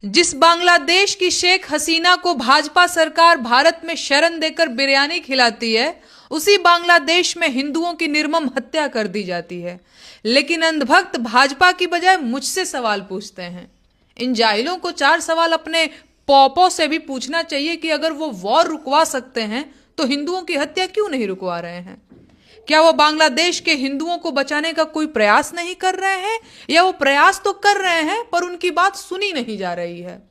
जिस बांग्लादेश की शेख हसीना को भाजपा सरकार भारत में शरण देकर बिरयानी खिलाती है, उसी बांग्लादेश में हिंदुओं की निर्मम हत्या कर दी जाती है। लेकिन अंधभक्त भाजपा की बजाय मुझसे सवाल पूछते हैं। इन जाहिलों को 4 सवाल अपने पौपों से भी पूछना चाहिए कि अगर वो वॉर रुकवा सकते हैं तो हिंदुओं की हत्या क्यों नहीं रुकवा रहे हैं? क्या वो बांग्लादेश के हिंदुओं को बचाने का कोई प्रयास नहीं कर रहे हैं, या वो प्रयास तो कर रहे हैं पर उनकी बात सुनी नहीं जा रही है?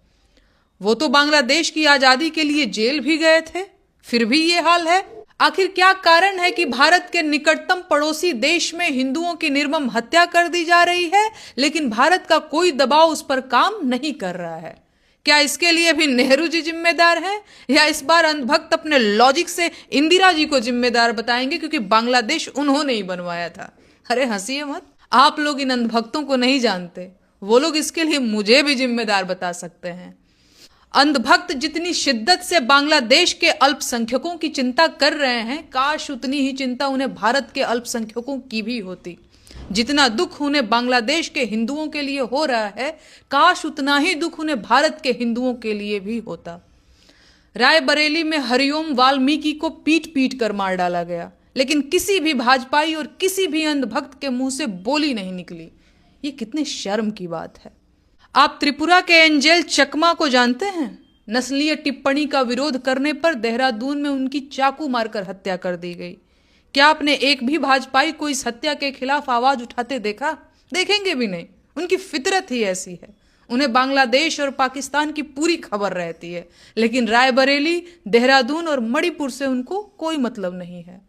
वो तो बांग्लादेश की आजादी के लिए जेल भी गए थे, फिर भी ये हाल है। आखिर क्या कारण है कि भारत के निकटतम पड़ोसी देश में हिंदुओं की निर्मम हत्या कर दी जा रही है, लेकिन भारत का कोई दबाव उस पर काम नहीं कर रहा है? क्या इसके लिए भी नेहरू जी जिम्मेदार हैं, या इस बार अंधभक्त अपने लॉजिक से इंदिरा जी को जिम्मेदार बताएंगे क्योंकि बांग्लादेश उन्होंने ही बनवाया था? अरे हंसिए मत, आप लोग इन अंधभक्तों को नहीं जानते। वो लोग इसके लिए मुझे भी जिम्मेदार बता सकते हैं। अंधभक्त जितनी शिद्दत से बांग्लादेश के अल्पसंख्यकों की चिंता कर रहे हैं, काश उतनी ही चिंता उन्हें भारत के अल्पसंख्यकों की भी होती। जितना दुख उन्हें बांग्लादेश के हिंदुओं के लिए हो रहा है, काश उतना ही दुख उन्हें भारत के हिंदुओं के लिए भी होता। रायबरेली में हरिओम वाल्मीकि को पीट पीट कर मार डाला गया, लेकिन किसी भी भाजपाई और किसी भी अंधभक्त के मुंह से बोली नहीं निकली। ये कितने शर्म की बात है। आप त्रिपुरा के एंजेल चकमा को जानते हैं? नस्लीय टिप्पणी का विरोध करने पर देहरादून में उनकी चाकू मारकर हत्या कर दी गई। क्या आपने एक भी भाजपाई को इस हत्या के खिलाफ आवाज उठाते देखा? देखेंगे भी नहीं। उनकी फितरत ही ऐसी है। उन्हें बांग्लादेश और पाकिस्तान की पूरी खबर रहती है, लेकिन रायबरेली, देहरादून और मणिपुर से उनको कोई मतलब नहीं है।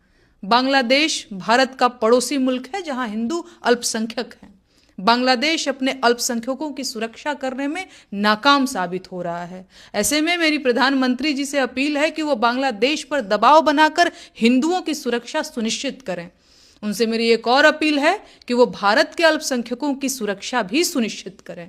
बांग्लादेश भारत का पड़ोसी मुल्क है जहां हिंदू अल्पसंख्यक हैं। बांग्लादेश अपने अल्पसंख्यकों की सुरक्षा करने में नाकाम साबित हो रहा है। ऐसे में मेरी प्रधानमंत्री जी से अपील है कि वो बांग्लादेश पर दबाव बनाकर हिंदुओं की सुरक्षा सुनिश्चित करें। उनसे मेरी एक और अपील है कि वो भारत के अल्पसंख्यकों की सुरक्षा भी सुनिश्चित करें।